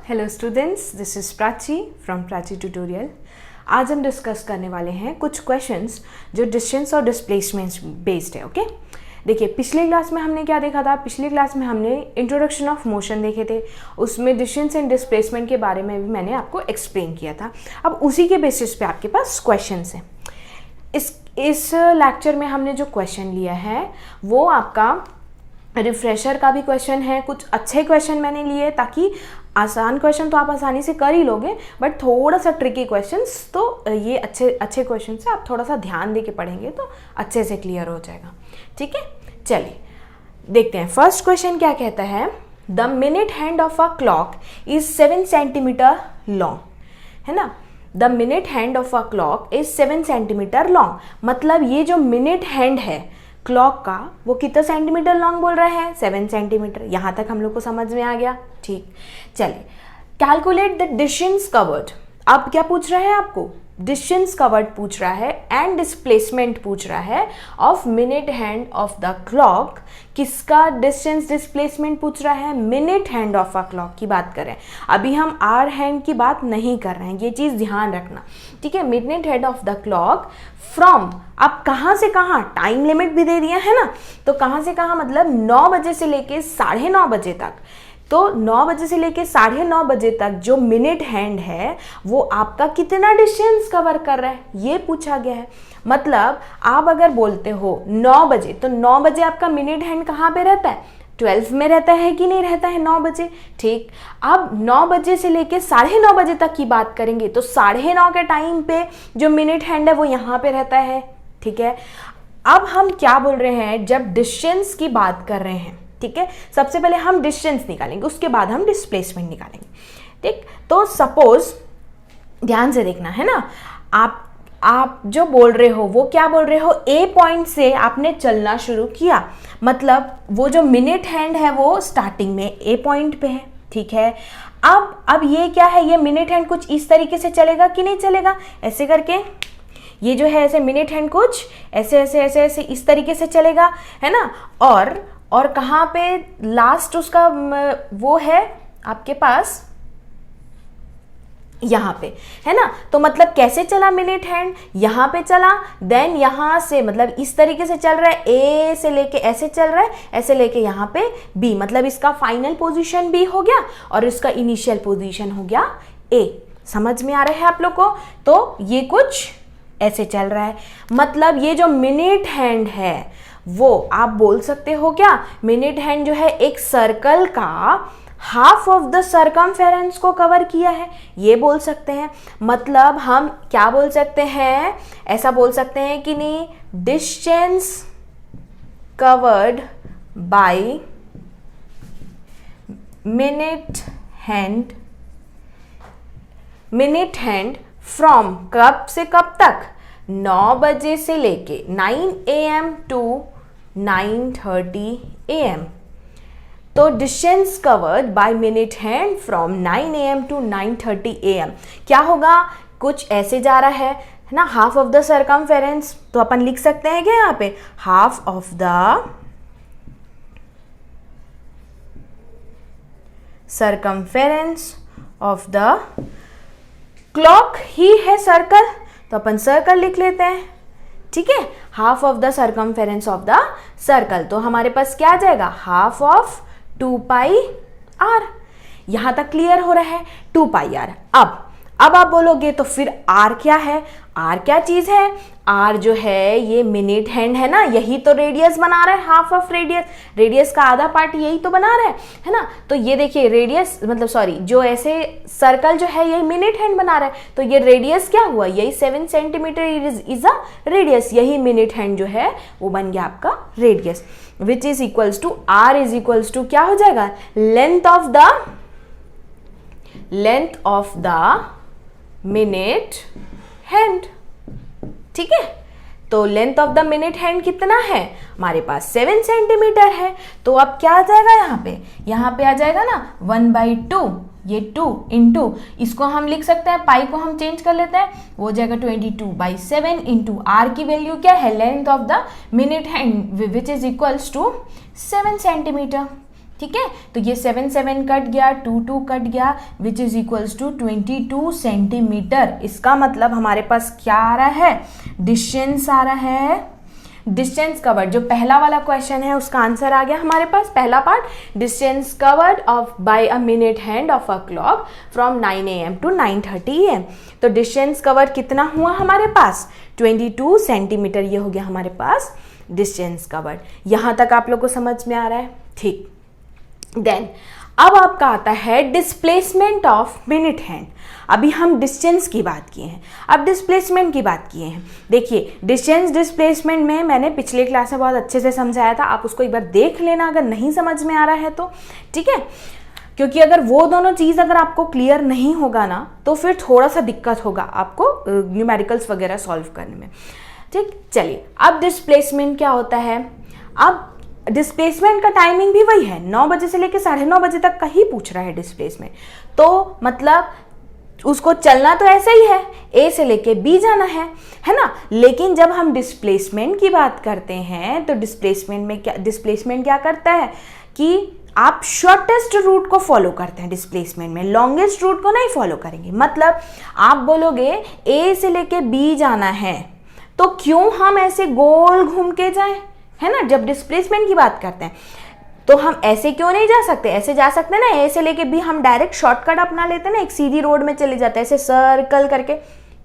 Hello students, this is Prachi from Prachi tutorial. आज हम discuss करने वाले हैं कुछ क्वेश्चंस जो डिस्टेंस और डिस्प्लेसमेंट बेस्ड है। ओके, देखिए पिछले क्लास में हमने क्या देखा था। पिछले क्लास में हमने इंट्रोडक्शन ऑफ मोशन देखे थे, उसमें डिस्टेंस एंड डिस्प्लेसमेंट के बारे में भी मैंने आपको एक्सप्लेन किया था। अब उसी के बेसिस पे आपके पास क्वेश्चंस हैं। इस लेक्चर में हमने जो क्वेश्चन लिया है वो आपका रिफ्रेशर का भी क्वेश्चन है। कुछ अच्छे क्वेश्चन मैंने लिए ताकि आसान क्वेश्चन तो आप आसानी से कर ही लोगे, बट थोड़ा सा ट्रिकी क्वेश्चंस तो ये अच्छे क्वेश्चन से आप थोड़ा सा ध्यान दे के पढ़ेंगे तो अच्छे से क्लियर हो जाएगा। ठीक है, चलिए देखते हैं। फर्स्ट क्वेश्चन क्या कहता है, the minute hand of a clock is 7 centimetre long, है ना। The minute hand of a clock is 7 centimetre long, मतलब ये जो मिनट हैंड है क्लॉक का वो कितना सेंटीमीटर लॉन्ग बोल रहा है, 7 सेंटीमीटर। यहाँ तक हम लोग को समझ में आ गया। ठीक, चलिए कैलकुलेट द डिस्टेंस कवर्ड। अब क्या पूछ रहा है आपको, डिस्टेंस कवर्ड पूछ रहा है एंड डिस्प्लेसमेंट पूछ रहा है of minute hand of the clock. किसका डिस्टेंस डिस्प्लेसमेंट पूछ रहा है, minute hand of a clock की बात कर रहे हैं। अभी हम आवर हैंड की बात नहीं कर रहे हैं, ये चीज़ ध्यान रखना। ठीक है, minute hand of the clock from, अब कहाँ से कहाँ, टाइम लिमिट भी दे दिया है ना, तो कहाँ से कहाँ मतलब 9 बजे से लेके 9:30 बजे तक। तो 9 बजे से लेके 9:30 बजे तक जो मिनट हैंड है वो आपका कितना डिस्टेंस कवर कर रहा है ये पूछा गया है। मतलब आप अगर बोलते हो 9 बजे, तो 9 बजे आपका मिनट हैंड कहाँ पे रहता है, 12 में रहता है कि नहीं रहता है 9 बजे। ठीक, अब 9 बजे से लेके 9:30 बजे तक की बात करेंगे तो 9:30 के टाइम पे जो मिनट हैंड है वो यहाँ पे रहता है। ठीक है, अब हम क्या बोल रहे हैं, जब डिस्टेंस की बात कर रहे हैं, ठीक है, सबसे पहले हम डिस्टेंस निकालेंगे, उसके बाद हम डिस्प्लेसमेंट निकालेंगे। ठीक, तो सपोज ध्यान से देखना है ना, आप जो बोल रहे हो वो क्या बोल रहे हो, ए पॉइंट से आपने चलना शुरू किया, मतलब वो जो मिनट हैंड है वो स्टार्टिंग में ए पॉइंट पे है। ठीक है, अब ये क्या है, ये मिनट हैंड कुछ इस तरीके से चलेगा कि नहीं चलेगा, ऐसे करके ये जो है ऐसे मिनट हैंड कुछ ऐसे ऐसे ऐसे ऐसे इस तरीके से चलेगा, है ना। और कहाँ पे लास्ट उसका वो है आपके पास, यहाँ पे, है ना। तो मतलब कैसे चला मिनट हैंड, यहाँ पे चला, देन यहाँ से मतलब इस तरीके से चल रहा है, ए से लेके ऐसे चल रहा है, ऐसे लेके यहाँ पे बी, मतलब इसका फाइनल पोजीशन बी हो गया और इसका इनिशियल पोजीशन हो गया ए। समझ में आ रहा है आप लोग को। तो ये कुछ ऐसे चल रहा है, मतलब ये जो मिनट हैंड है वो आप बोल सकते हो क्या, मिनट हैंड जो है एक सर्कल का हाफ ऑफ द सर्कमफेरेंस को कवर किया है, ये बोल सकते हैं। मतलब हम क्या बोल सकते हैं, ऐसा बोल सकते हैं कि नहीं, distance covered by minute hand from कब से कब तक, 9 बजे से लेके 9 AM टू 9:30 AM। तो distance covered by minute hand from 9 AM to 9:30 AM क्या होगा, कुछ ऐसे जा रहा है ना, हाफ ऑफ द सर्कमफेरेंस। तो अपन लिख सकते हैं क्या यहाँ पे, half of the circumference of the clock ही है सर्कल, तो अपन सर्कल लिख लेते हैं। ठीक है, half of the circumference of the circle, तो हमारे पास क्या आ जाएगा, हाफ ऑफ 2πr। यहां तक क्लियर हो रहा है, 2πr। अब आप बोलोगे तो फिर r क्या है, r क्या चीज है, r जो है ये मिनट हैंड है ना, यही तो रेडियस बना रहा है, हाफ ऑफ रेडियस का आधा पार्ट यही तो बना रहा है ना। तो ये देखिए रेडियस मतलब सॉरी, जो ऐसे सर्कल जो है यही मिनट हैंड बना रहा है, तो ये रेडियस क्या हुआ, यही 7 सेंटीमीटर इज अ रेडियस, यही मिनट हैंड जो है वो बन गया आपका radius, which is equals to r is equals to क्या हो जाएगा, length of the minute hand. ठीक है, तो length of the minute hand कितना है हमारे पास, 7 सेंटीमीटर है। तो अब क्या आ जाएगा यहाँ पे आ जाएगा ना 1/2, ये 2 इंटू, इसको हम लिख सकते हैं, पाई को हम चेंज कर लेते हैं, वो हो जाएगा 22/7 इंटू आर की वैल्यू क्या है, length of the minute hand which is equals to 7 centimetre. ठीक है, तो ये 7 7 कट गया, 2 2 कट गया, which is equals to 22 centimetre. इसका मतलब हमारे पास क्या आ रहा है, डिस्टेंस आ रहा है, डिस्टेंस कवर्ड। जो पहला वाला क्वेश्चन है उसका आंसर आ गया हमारे पास, पहला part, distance covered of by a minute hand of a clock from 9 AM to 9:30 AM। तो डिस्टेंस कवर्ड कितना हुआ हमारे पास, 22 सेंटीमीटर, ये हो गया हमारे पास डिस्टेंस कवर्ड। यहां तक आप लोग को समझ में आ रहा है, ठीक। देन अब आपका आता है डिस्प्लेसमेंट ऑफ मिनट हैंड। अभी हम डिस्टेंस की बात किए हैं, अब डिस्प्लेसमेंट की बात किए हैं। देखिए डिस्टेंस डिस्प्लेसमेंट में मैंने पिछले क्लास में बहुत अच्छे से समझाया था, आप उसको एक बार देख लेना अगर नहीं समझ में आ रहा है तो, ठीक है। क्योंकि अगर वो दोनों चीज़ अगर आपको क्लियर नहीं होगा ना तो फिर थोड़ा सा दिक्कत होगा आपको न्यूमेरिकल्स वगैरह सॉल्व करने में, ठीक। चलिए अब डिस्प्लेसमेंट क्या होता है, अब डिस्प्लेसमेंट का टाइमिंग भी वही है, 9 बजे से लेकर 9:30 बजे तक का ही पूछ रहा है डिस्प्लेसमेंट। तो मतलब उसको चलना तो ऐसा ही है, ए से लेके बी जाना है ना। लेकिन जब हम डिस्प्लेसमेंट की बात करते हैं तो डिस्प्लेसमेंट क्या करता है कि आप शॉर्टेस्ट रूट को फॉलो करते हैं डिस्प्लेसमेंट में, लॉन्गेस्ट रूट को नहीं फॉलो करेंगे। मतलब आप बोलोगे ए से लेके बी जाना है तो क्यों हम ऐसे गोल घूम के जाएं, है ना। जब डिस्प्लेसमेंट की बात करते हैं तो हम ऐसे क्यों नहीं जा सकते, ऐसे जा सकते हैं ना, ए से लेके बी हम डायरेक्ट शॉर्टकट अपना लेते हैं ना, एक सीधी रोड में चले जाते हैं, ऐसे सर्कल करके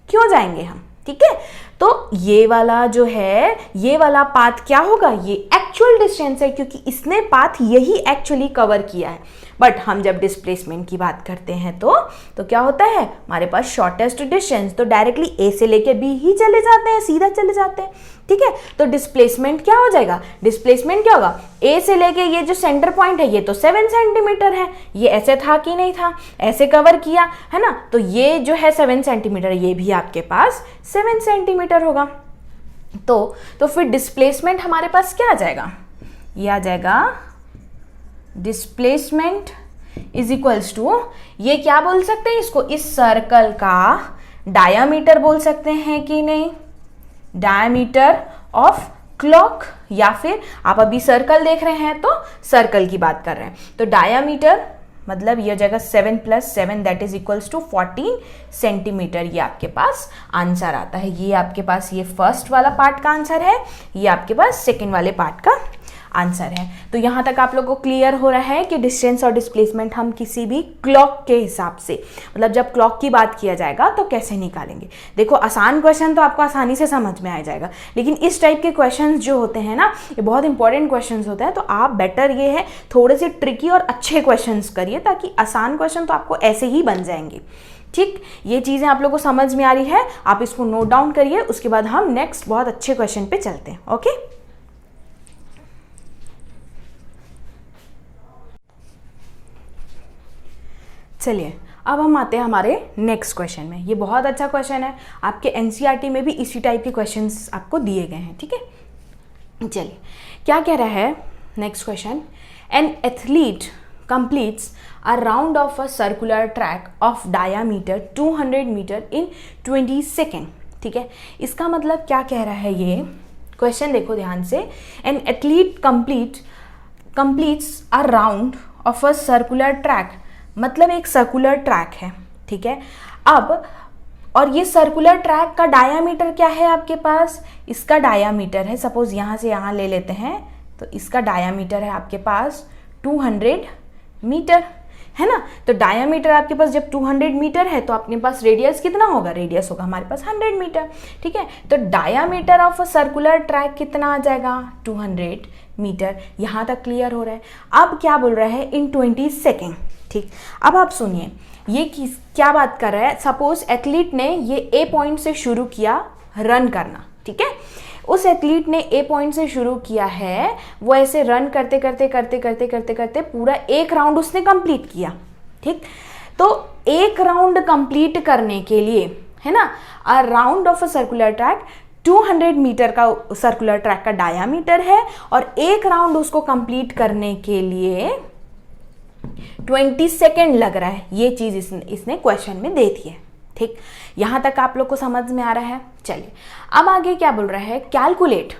क्यों जाएंगे हम, ठीक है। तो ये वाला जो है, ये वाला पाथ क्या होगा, ये एक्चुअल डिस्टेंस है क्योंकि इसने पाथ यही एक्चुअली कवर किया है। बट हम जब डिस्प्लेसमेंट की बात करते हैं तो क्या होता है, हमारे पास शॉर्टेस्ट डिस्टेंस, तो डायरेक्टली ए से लेके बी ही चले जाते हैं, सीधा चले जाते हैं, ठीक है। तो डिस्प्लेसमेंट क्या हो जाएगा, डिस्प्लेसमेंट क्या होगा, ए से लेके ये जो सेंटर पॉइंट है ये तो 7 सेंटीमीटर है, ये ऐसे था कि नहीं था, ऐसे कवर किया है ना, तो ये जो है 7 सेंटीमीटर, ये भी आपके पास 7 सेंटीमीटर होगा। तो फिर डिस्प्लेसमेंट हमारे पास क्या आ जाएगा, ये आ जाएगा डिस्प्लेसमेंट इज इक्वल्स टू, ये क्या बोल सकते हैं इसको, इस सर्कल का डायामीटर बोल सकते हैं कि नहीं, डायामीटर ऑफ क्लॉक, या फिर आप अभी सर्कल देख रहे हैं तो सर्कल की बात कर रहे हैं, तो डायामीटर मतलब ये हो जाएगा 7 + 7 that is equals to 14 centimetre. ये आपके पास आंसर आता है, ये आपके पास ये फर्स्ट वाला पार्ट का आंसर है, ये आपके पास सेकेंड वाले पार्ट का आंसर है। तो यहाँ तक आप लोगों को क्लियर हो रहा है कि डिस्टेंस और डिस्प्लेसमेंट हम किसी भी क्लॉक के हिसाब से, मतलब जब क्लॉक की बात किया जाएगा तो कैसे निकालेंगे। देखो आसान क्वेश्चन तो आपको आसानी से समझ में आ जाएगा, लेकिन इस टाइप के क्वेश्चंस जो होते हैं ना, ये बहुत इंपॉर्टेंट क्वेश्चंस होते हैं, तो आप बेटर ये है थोड़े से ट्रिकी और अच्छे क्वेश्चंस करिए, ताकि आसान क्वेश्चन तो आपको ऐसे ही बन जाएंगे, ठीक। ये चीज़ें आप लोगों को समझ में आ रही है, आप इसको नोट डाउन करिए, उसके बाद हम नेक्स्ट बहुत अच्छे क्वेश्चन पे चलते हैं, ओके। चलिए अब हम आते हैं हमारे नेक्स्ट क्वेश्चन में। ये बहुत अच्छा क्वेश्चन है, आपके एनसीईआरटी में भी इसी टाइप के क्वेश्चंस आपको दिए गए हैं, ठीक है। चलिए क्या कह रहा है next question, an athlete completes a round of a circular track of diameter 200 metre in 20 second, ठीक है। इसका मतलब क्या कह रहा है, ये क्वेश्चन देखो ध्यान से, N athlete completes a round of a circular track, मतलब एक सर्कुलर ट्रैक है, ठीक है। अब और ये सर्कुलर ट्रैक का डायामीटर क्या है आपके पास, इसका डायामीटर है, सपोज यहाँ से यहाँ ले लेते हैं, तो इसका डायामीटर है आपके पास 200 मीटर, है ना। तो डायामीटर आपके पास जब 200 मीटर है तो अपने पास रेडियस कितना होगा, रेडियस होगा हमारे पास 100 मीटर, ठीक है। तो diameter of a circular track कितना आ जाएगा, 200 मीटर। यहाँ तक क्लियर हो रहा है। अब क्या बोल रहा है, इन 20 सेकेंड, ठीक। अब आप सुनिए ये क्या बात कर रहा है, सपोज एथलीट ने ये ए पॉइंट से शुरू किया रन करना, ठीक है। उस एथलीट ने ए पॉइंट से शुरू किया है, वो ऐसे रन करते करते करते करते करते करते पूरा एक राउंड उसने कंप्लीट किया, ठीक। तो एक राउंड कंप्लीट करने के लिए, है ना, a round of a circular track 200 metre का सर्कुलर ट्रैक का डायामीटर है, और एक राउंड उसको कंप्लीट करने के लिए 20 सेकेंड लग रहा है। ये चीज इसने क्वेश्चन में दे दी है, ठीक। यहां तक आप लोग को समझ में आ रहा है। चलिए अब आगे क्या बोल रहा है, कैलकुलेट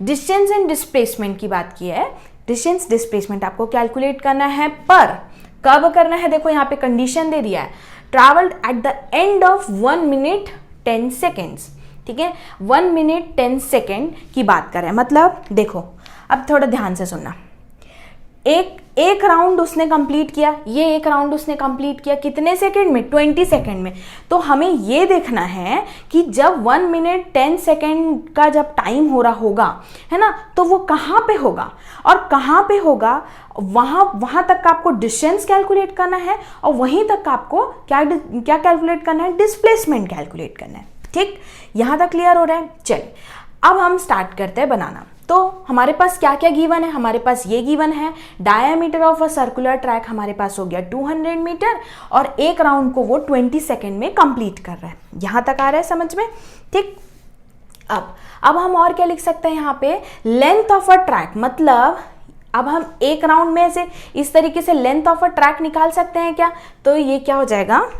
डिस्टेंस एंड डिस्प्लेसमेंट की बात की है, डिस्टेंस डिस्प्लेसमेंट आपको कैलकुलेट करना है, पर कब करना है, देखो यहाँ पे कंडीशन दे दिया है, travelled eight the end of 1 minute 10 seconds, ठीक है, 1 मिनट 10 सेकेंड की बात कर रहे हैं। मतलब देखो, अब थोड़ा ध्यान से सुनना, एक राउंड उसने कंप्लीट किया, ये एक राउंड उसने कंप्लीट किया कितने सेकंड में, 20 सेकंड में। तो हमें ये देखना है कि जब 1 मिनट 10 सेकंड का जब टाइम हो रहा होगा, है ना, तो वो कहाँ पे होगा, और कहाँ पे होगा, वहाँ तक का आपको डिस्टेंस कैलकुलेट करना है, और वहीं तक का आपको क्या कैलकुलेट करना है, डिस्प्लेसमेंट कैलकुलेट करना है। ठीक, यहाँ तक क्लियर हो रहा है। चलिए अब हम स्टार्ट करते हैं बनाना। तो हमारे पास क्या क्या गिवन है, हमारे पास ये गिवन है, diameter of a circular track हमारे पास हो गया 200 मीटर, और एक राउंड को वो 20 सेकेंड में कंप्लीट कर रहा है। यहाँ तक आ रहा है समझ में? ठीक, अब हम और क्या लिख सकते हैं यहाँ पे, लेंथ ऑफ अ ट्रैक, मतलब अब हम एक राउंड में से इस तरीके से लेंथ ऑफ अ ट्रैक निकाल सकते हैं क्या? तो ये क्या हो जाएगा,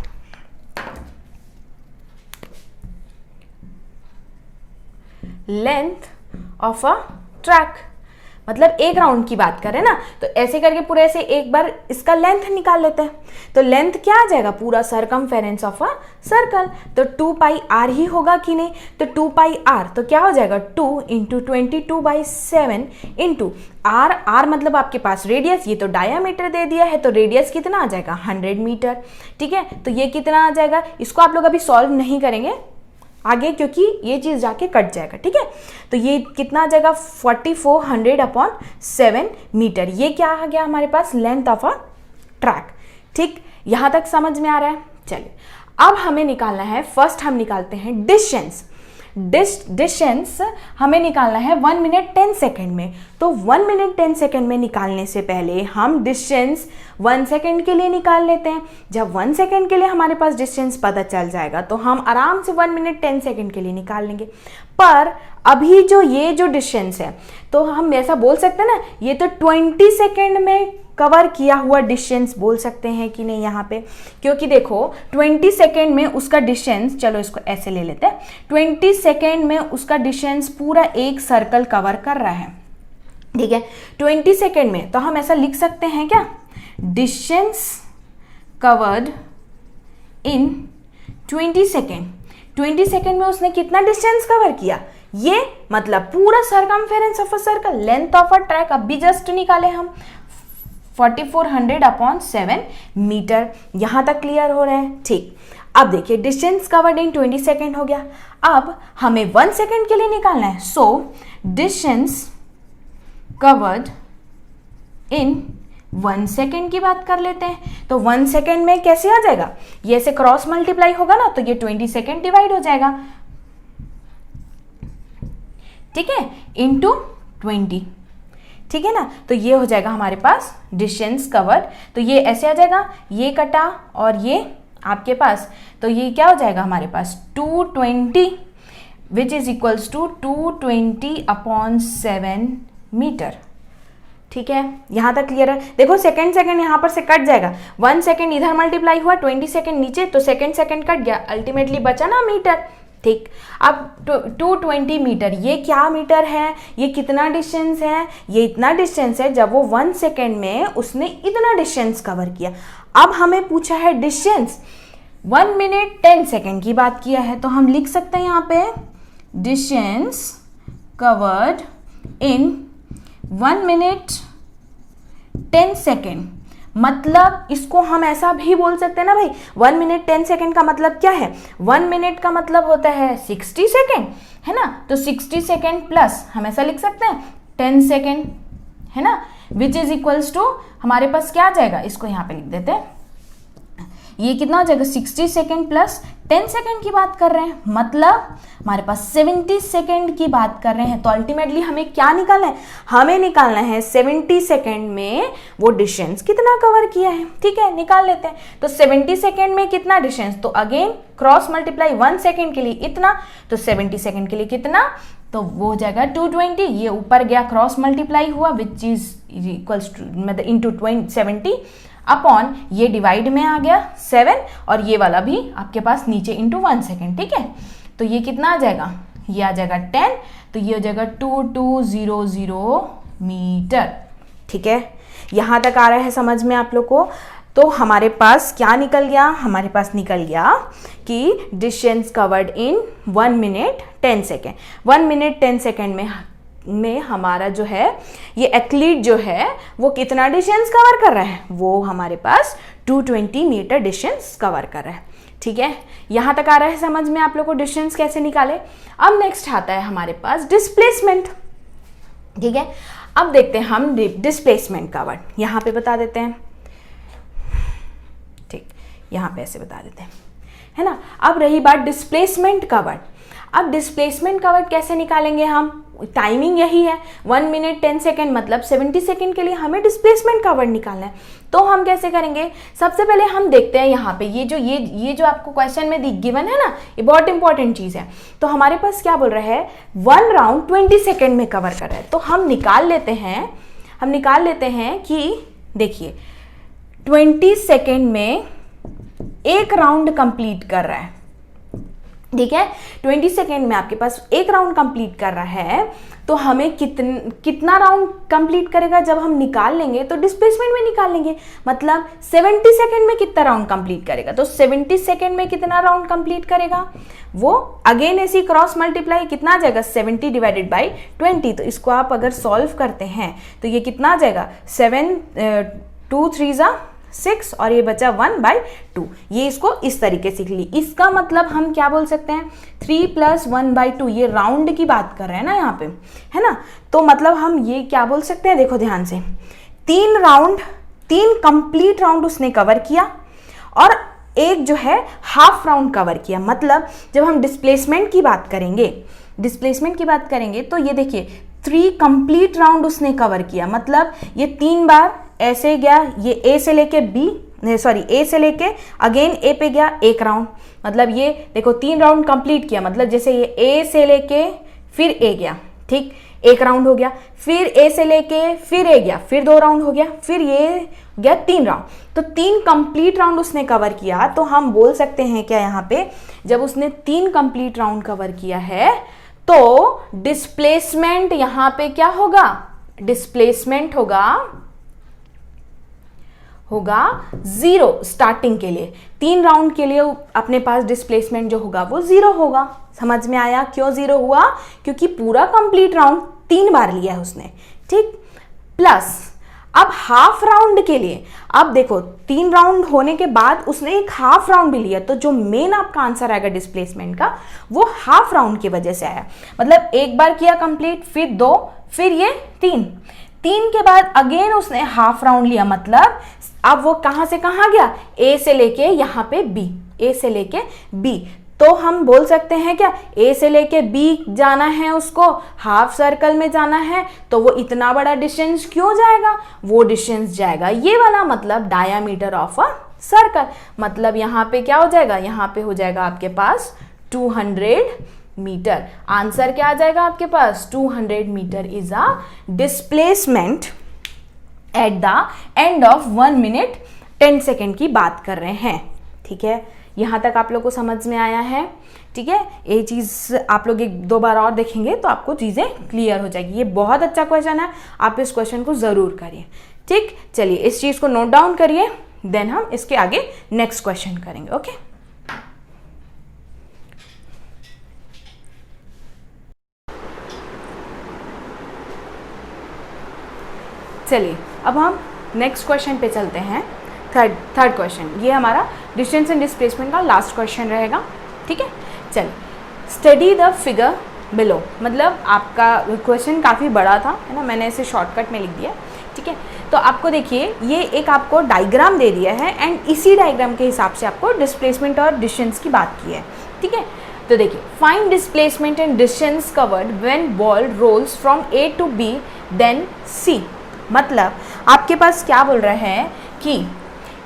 लेंथ ऑफ अ ट्रैक, मतलब एक राउंड की बात करें ना, तो ऐसे करके पूरे ऐसे एक बार इसका लेंथ निकाल लेते हैं। तो लेंथ क्या आ जाएगा, पूरा सरकमफेरेंस ऑफ अ सर्कल, तो 2 पाई आर ही होगा कि नहीं, तो 2 पाई आर, तो क्या हो जाएगा 2 इंटू 22/7 इंटू आर मतलब आपके पास रेडियस, ये तो डायामीटर दे दिया है, तो रेडियस कितना आ जाएगा 100 मीटर। ठीक है, तो ये कितना आ जाएगा, इसको आप लोग अभी सॉल्व नहीं करेंगे आगे, क्योंकि ये चीज जाके कट जाएगा। ठीक है, तो ये कितना आ जाएगा 4400/7 मीटर। ये क्या आ गया हमारे पास, लेंथ ऑफ अ ट्रैक। ठीक, यहां तक समझ में आ रहा है? चलिए अब हमें निकालना है, फर्स्ट हम निकालते हैं डिस्टेंस। डिस्टेंस हमें निकालना है 1 मिनट 10 सेकेंड में। तो 1 मिनट 10 सेकेंड में निकालने से पहले हम डिस्टेंस 1 सेकेंड के लिए निकाल लेते हैं। जब 1 सेकेंड के लिए हमारे पास डिस्टेंस पता चल जाएगा तो हम आराम से 1 मिनट 10 सेकेंड के लिए निकाल लेंगे। पर अभी जो ये जो डिस्टेंस है, तो हम ऐसा बोल सकते हैं ना, ये तो 20 सेकेंड में कवर किया हुआ डिस्टेंस बोल सकते हैं कि नहीं यहाँ पे, क्योंकि देखो 20 सेकेंड में उसका डिस्टेंस, चलो इसको ऐसे ले लेते हैं, 20 सेकेंड में उसका डिस्टेंस पूरा एक सर्कल कवर कर रहा है। ठीक है, 20 सेकेंड में, तो हम ऐसा लिख सकते हैं क्या, distance covered in 20 second. 20 second में उसने कितना डिस्टेंस कवर किया, ये मतलब पूरा circumference of a circle, length of a track अभी जस्ट निकाले हम 4400/7 मीटर। यहां तक क्लियर हो रहा है? ठीक, अब देखिए डिस्टेंस कवर्ड इन 20 सेकेंड हो गया। अब हमें 1 सेकेंड के लिए निकालना है, so distance covered in 1 second की बात कर लेते हैं। तो 1 सेकेंड में कैसे आ जाएगा, ये से क्रॉस मल्टीप्लाई होगा ना, तो ये 20 सेकेंड डिवाइड हो जाएगा, ठीक है, इंटू 20। ठीक है ना, तो ये हो जाएगा हमारे पास डिस्टेंस कवर्ड। तो ये ऐसे आ जाएगा, ये कटा और ये आपके पास, तो ये क्या हो जाएगा हमारे पास 220 which is equals to 220/7 metre. ठीक है, यहां तक क्लियर है? देखो सेकंड यहां पर से कट जाएगा, 1 सेकेंड इधर मल्टीप्लाई हुआ, 20 सेकेंड नीचे, तो सेकंड कट गया, अल्टीमेटली बचा ना मीटर। ठीक, अब 220 मीटर, ये क्या मीटर है, ये कितना डिस्टेंस है, ये इतना डिस्टेंस है जब वो 1 सेकेंड में उसने इतना डिस्टेंस कवर किया। अब हमें पूछा है डिस्टेंस 1 मिनट 10 सेकेंड की बात किया है, तो हम लिख सकते हैं यहाँ पे distance covered in 1 minute 10 second. मतलब इसको हम ऐसा भी बोल सकते हैं ना भाई, 1 मिनट 10 सेकेंड का मतलब क्या है, 1 मिनट का मतलब होता है 60 सेकेंड, है ना, तो 60 सेकेंड प्लस हम ऐसा लिख सकते हैं 10 सेकेंड, है ना, विच इज इक्वल्स टू हमारे पास क्या आ जाएगा, इसको यहाँ पे लिख देते हैं, ये कितना हो जाएगा 60 सेकेंड प्लस 10 सेकेंड की बात कर रहे हैं, मतलब हमारे पास 70 सेकेंड की बात कर रहे हैं। तो अल्टीमेटली हमें क्या निकालना है, हमें निकालना है 70 सेकेंड में वो डिस्टेंस कितना कवर किया है। ठीक है, निकाल लेते हैं। तो 70 सेकेंड में कितना डिस्टेंस, तो अगेन क्रॉस मल्टीप्लाई 1 सेकेंड के लिए इतना, तो 70 सेकेंड के लिए कितना, तो वो हो जाएगा 220, ये ऊपर गया क्रॉस मल्टीप्लाई हुआ विच इज इक्वल्स टू मतलब इंटू 70 अपॉन ये डिवाइड में आ गया 7, और ये वाला भी आपके पास नीचे इंटू 1 सेकेंड। ठीक है, तो ये कितना आ जाएगा, ये आ जाएगा 10, तो ये हो जाएगा 2200 मीटर। ठीक है, यहाँ तक आ रहा है समझ में आप लोग को? तो हमारे पास क्या निकल गया? हमारे पास निकल गया कि distance covered in 1 minute 10 second. 1 minute 10 second में हमारा जो है ये एथलीट जो है वो कितना डिस्टेंस कवर कर रहा है? वो हमारे पास 220 मीटर डिस्टेंस कवर कर रहा है। ठीक है, यहाँ तक आ रहा है समझ में आप लोग को डिस्टेंस कैसे निकाले? अब नेक्स्ट आता है हमारे पास डिस्प्लेसमेंट। ठीक है, अब देखते हैं हम डिस्प्लेसमेंट कवर्ड, यहाँ पे बता देते हैं। ठीक, यहाँ पे ऐसे बता देते हैं, है ना। अब रही बात डिस्प्लेसमेंट कवर्ड। अब डिस्प्लेसमेंट कवर्ड कैसे निकालेंगे हम? टाइमिंग यही है 1 मिनट 10 सेकेंड, मतलब 70 सेकेंड के लिए हमें डिस्प्लेसमेंट कवर्ड निकालना है। तो हम कैसे करेंगे? सबसे पहले हम देखते हैं यहाँ पे ये जो आपको क्वेश्चन में गिवन है ना, ये बहुत इंपॉर्टेंट चीज़ है। तो हमारे पास क्या बोल रहा है? 1 राउंड 20 सेकेंड में कवर कर रहा है। तो हम निकाल लेते हैं कि देखिए 20 सेकेंड में एक राउंड कंप्लीट कर रहा है। ठीक है, 20 सेकेंड में आपके पास एक राउंड कंप्लीट कर रहा है, तो हमें कितना राउंड कंप्लीट करेगा? जब हम निकाल लेंगे तो डिस्प्लेसमेंट में निकाल लेंगे, मतलब 70 सेकेंड में कितना राउंड कंप्लीट करेगा? तो 70 सेकेंड में कितना राउंड कंप्लीट करेगा? वो अगेन ऐसी क्रॉस मल्टीप्लाई कितना आ जाएगा? 70 डिवाइडेड बाई 20। तो इसको आप अगर सॉल्व करते हैं तो ये कितना आ जाएगा? 7 2 3 6 और ये बचा 1/2। ये इसको इस तरीके से ली। इसका मतलब हम क्या बोल सकते हैं? 3 + 1/2। ये राउंड की बात कर रहे हैं ना यहाँ पे, है ना। तो मतलब हम ये क्या बोल सकते हैं? देखो ध्यान से, 3 कंप्लीट राउंड उसने कवर किया और एक जो है हाफ राउंड कवर किया। मतलब जब हम डिस्प्लेसमेंट की बात करेंगे तो ये देखिए 3 कंप्लीट राउंड उसने कवर किया, मतलब ये 3 बार ऐसे गया, ये ए से लेके अगेन ए पे गया एक राउंड, मतलब ये देखो 3 राउंड कंप्लीट किया। मतलब जैसे ये ए से लेके फिर ए गया, ठीक, एक राउंड हो गया, फिर ए से लेके फिर ए गया, फिर 2 राउंड हो गया, फिर ये गया 3 राउंड। तो 3 कंप्लीट राउंड उसने कवर किया। तो हम बोल सकते हैं क्या यहाँ पे, जब उसने 3 कंप्लीट राउंड कवर किया है तो डिस्प्लेसमेंट यहाँ पे क्या होगा? डिस्प्लेसमेंट होगा 0 स्टार्टिंग के लिए। 3 राउंड के लिए अपने पास डिस्प्लेसमेंट जो होगा वो 0 होगा। समझ में आया क्यों 0 हुआ? क्योंकि पूरा कंप्लीट राउंड 3 बार लिया है उसने, ठीक। प्लस अब हाफ राउंड के लिए, अब देखो 3 राउंड होने के बाद उसने एक हाफ राउंड भी लिया, तो जो मेन आपका आंसर आएगा डिस्प्लेसमेंट का वो हाफ राउंड की वजह से आया। मतलब एक बार किया कंप्लीट, फिर 2, फिर ये 3 के बाद अगेन उसने हाफ राउंड लिया, मतलब अब वो कहां से कहां गया? ए से लेके यहाँ पे बी, ए से लेके बी। तो हम बोल सकते हैं क्या, ए से लेके बी जाना है उसको, हाफ सर्कल में जाना है, तो वो इतना बड़ा डिस्टेंस क्यों जाएगा? वो डिस्टेंस जाएगा ये वाला, मतलब डायामीटर ऑफ अ सर्कल। मतलब यहाँ पे क्या हो जाएगा? यहाँ पे हो जाएगा आपके पास 200 मीटर। आंसर क्या आ जाएगा आपके पास? 200 metre is a displacement at the end of 1 minute 10 second की बात कर रहे हैं। ठीक है, यहाँ तक आप लोग को समझ में आया है? ठीक है, ये चीज़ आप लोग 1-2 बार और देखेंगे तो आपको चीज़ें क्लियर हो जाएगी। ये बहुत अच्छा क्वेश्चन है, आप इस क्वेश्चन को ज़रूर करिए। ठीक, चलिए इस चीज़ को नोट डाउन करिए, देन हम इसके आगे नेक्स्ट क्वेश्चन करेंगे। ओके, चलिए अब हम नेक्स्ट क्वेश्चन पे चलते हैं। थर्ड क्वेश्चन, ये हमारा डिस्टेंस एंड डिस्प्लेसमेंट का लास्ट क्वेश्चन रहेगा। ठीक है, चलिए स्टडी द फिगर बिलो। मतलब आपका क्वेश्चन काफ़ी बड़ा था, है ना, मैंने इसे शॉर्टकट में लिख दिया। ठीक है, तो आपको देखिए ये एक आपको डायग्राम दे दिया है एंड इसी डायग्राम के हिसाब से आपको डिस्प्लेसमेंट और डिस्टेंस की बात की है। ठीक है, तो देखिए find displacement and distance covered when ball rolls from a to b then c. मतलब आपके पास क्या बोल रहा है कि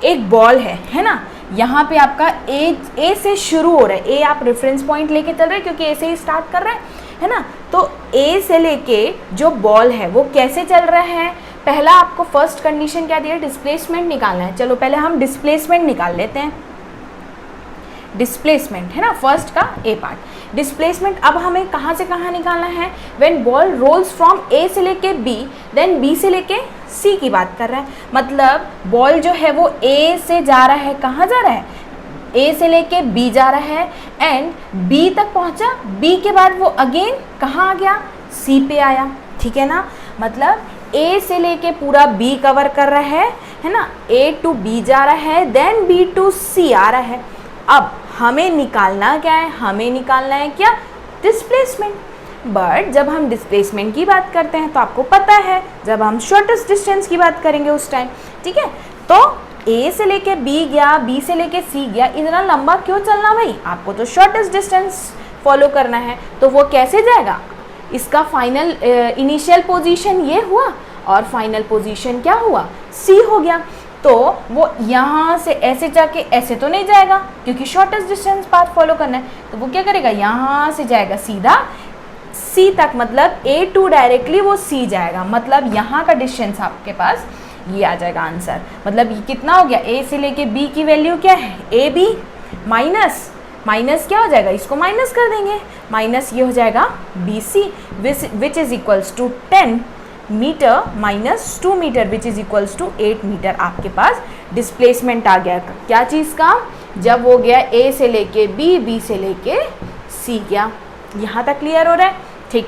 एक बॉल है ना, यहाँ पे आपका ए से शुरू हो रहा है। ए आप रेफरेंस पॉइंट लेके चल रहे हैं क्योंकि ए से ही स्टार्ट कर रहे हैं, है ना। तो ए से लेके जो बॉल है वो कैसे चल रहा है? पहला आपको फर्स्ट कंडीशन क्या दिया? डिस्प्लेसमेंट निकालना है। चलो पहले हम डिस्प्लेसमेंट निकाल लेते हैं। डिस्प्लेसमेंट है ना, फर्स्ट का ए पार्ट डिस्प्लेसमेंट। अब हमें कहाँ से कहाँ निकालना है, व्हेन बॉल रोल्स फ्रॉम ए से लेके बी देन बी से लेके सी की बात कर रहा है। मतलब बॉल जो है वो ए से जा रहा है, कहाँ जा रहा है, ए से लेके बी जा रहा है एंड बी तक पहुँचा, बी के बाद वो अगेन कहाँ आ गया, सी पे आया, ठीक है ना। मतलब ए से लेके पूरा बी कवर कर रहा है ना, ए टू बी जा रहा है देन बी टू सी आ रहा है। अब हमें निकालना क्या है, हमें निकालना है क्या, डिस्प्लेसमेंट। बट जब हम डिस्प्लेसमेंट की बात करते हैं तो आपको पता है जब हम शॉर्टेस्ट डिस्टेंस की बात करेंगे उस टाइम, ठीक है, तो ए से लेके बी गया, बी से लेके सी गया, इतना लंबा क्यों चलना भाई, आपको तो शॉर्टेस्ट डिस्टेंस फॉलो करना है। तो वो कैसे जाएगा, इसका फाइनल इनिशियल पोजीशन ये हुआ और फाइनल पोजीशन क्या हुआ, सी हो गया। तो वो यहाँ से ऐसे जाके ऐसे तो नहीं जाएगा क्योंकि शॉर्टेस्ट डिस्टेंस पाथ फॉलो करना है, तो वो क्या करेगा, यहाँ से जाएगा सीधा सी तक, मतलब ए टू डायरेक्टली वो सी जाएगा। मतलब यहाँ का डिस्टेंस आपके पास ये आ जाएगा आंसर। मतलब ये कितना हो गया, ए से लेके बी की वैल्यू क्या है, ए बी माइनस माइनस क्या हो जाएगा, इसको माइनस कर देंगे, माइनस ये हो जाएगा B C which is equals to 10 metre minus 2 metre which is equals to 8 metre. आपके पास डिस्प्लेसमेंट आ गया क्या चीज़ का, जब वो गया ए से लेके बी, बी से लेके सी गया। यहाँ तक क्लियर हो रहा है, ठीक।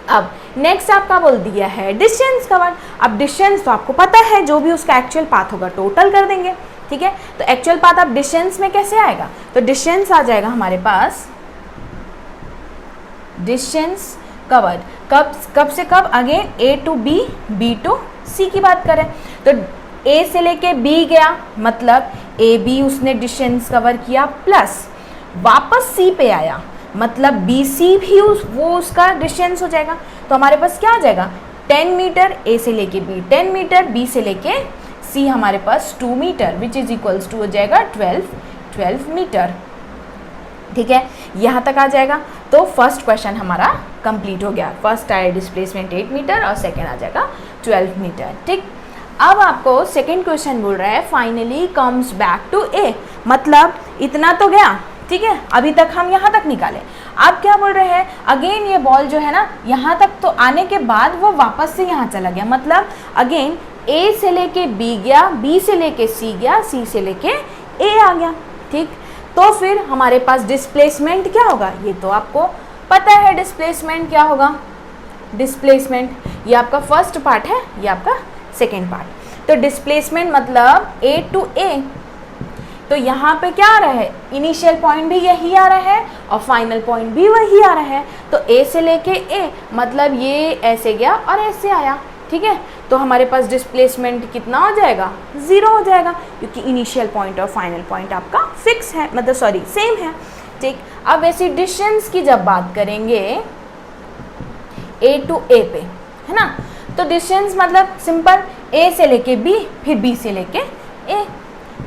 अब नेक्स्ट आपका बोल दिया है डिस्टेंस कवर। अब डिस्टेंस तो आपको पता है, जो भी उसका एक्चुअल पाथ होगा टोटल कर देंगे, ठीक है। तो एक्चुअल पाथ अब डिस्टेंस में कैसे आएगा, तो डिस्टेंस आ जाएगा हमारे पास डिस्टेंस कवर्ड, कब से कब, again a to b, b to c की बात करें तो ए से लेके बी गया, मतलब ए बी उसने डिस्टेंस कवर किया, प्लस वापस सी पे आया, मतलब बी सी भी वो उसका डिस्टेंस हो जाएगा। तो हमारे पास क्या आ जाएगा, 10 मीटर, ए से लेके बी 10 मीटर, बी से लेके सी हमारे पास 2 metre which is equals to हो जाएगा 12 मीटर, ठीक है। यहाँ तक आ जाएगा। तो फर्स्ट क्वेश्चन हमारा कंप्लीट हो गया। फर्स्ट आया डिस्प्लेसमेंट 8 मीटर और सेकेंड आ जाएगा 12 मीटर, ठीक। अब आपको सेकेंड क्वेश्चन बोल रहा है फाइनली कम्स बैक टू ए, मतलब इतना तो गया, ठीक है, अभी तक हम यहाँ तक निकाले। आप क्या बोल रहे हैं, अगेन ये बॉल जो है ना यहाँ तक तो आने के बाद वो वापस से यहाँ चला गया, मतलब अगेन ए से लेके बी गया, बी से लेके सी गया, सी से लेके ए आ गया, ठीक। तो फिर हमारे पास डिस्प्लेसमेंट क्या होगा, ये तो आपको पता है डिस्प्लेसमेंट क्या होगा। डिस्प्लेसमेंट ये आपका फर्स्ट पार्ट है, ये आपका सेकेंड पार्ट। तो डिस्प्लेसमेंट मतलब ए टू ए, तो यहाँ पे क्या आ रहा है, इनिशियल पॉइंट भी यही आ रहा है और फाइनल पॉइंट भी वही आ रहा है। तो ए से लेके ए, मतलब ये ऐसे गया और ऐसे आया, ठीक है। तो हमारे पास डिस्प्लेसमेंट कितना हो जाएगा, 0 हो जाएगा, क्योंकि इनिशियल पॉइंट और फाइनल पॉइंट आपका फिक्स है, मतलब सॉरी सेम है, ठीक। अब ऐसी डिस्टेंस की जब बात करेंगे ए टू ए पे, है ना, तो डिस्टेंस मतलब सिंपल, ए से लेके बी फिर बी से लेके ए,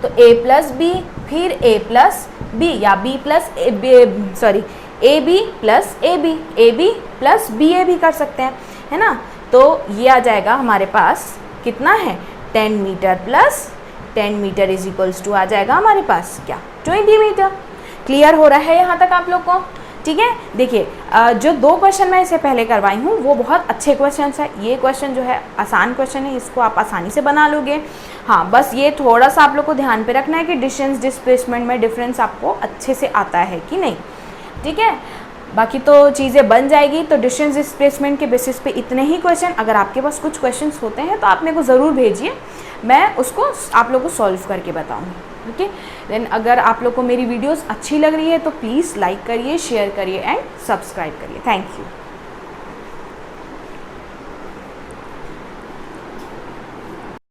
तो ए प्लस बी फिर ए प्लस बी या b plus a b plus a b plus b a भी कर सकते हैं, है ना। तो ये आ जाएगा हमारे पास कितना है, 10 metre plus 10 metre is equals to आ जाएगा हमारे पास क्या, 20 मीटर। क्लियर हो रहा है यहाँ तक आप लोग को, ठीक है। देखिए जो 2 क्वेश्चन मैं इससे पहले करवाई हूँ वो बहुत अच्छे क्वेश्चन है। ये क्वेश्चन जो है आसान क्वेश्चन है, इसको आप आसानी से बना लोगे। हाँ, बस ये थोड़ा सा आप लोग को ध्यान पे रखना है कि डिस्टेंस डिस्प्लेसमेंट में डिफरेंस आपको अच्छे से आता है कि नहीं, ठीक है। बाकी तो चीज़ें बन जाएगी। तो डिस्टेंस डिस्प्लेसमेंट के बेसिस पे इतने ही क्वेश्चन। अगर आपके पास कुछ क्वेश्चंस होते हैं तो आप मेरे को ज़रूर भेजिए, मैं उसको आप लोग को सॉल्व करके बताऊँगी, ओके। देन अगर आप लोग को मेरी वीडियोस अच्छी लग रही है तो प्लीज़ लाइक करिए, शेयर करिए एंड सब्सक्राइब करिए। Thank you.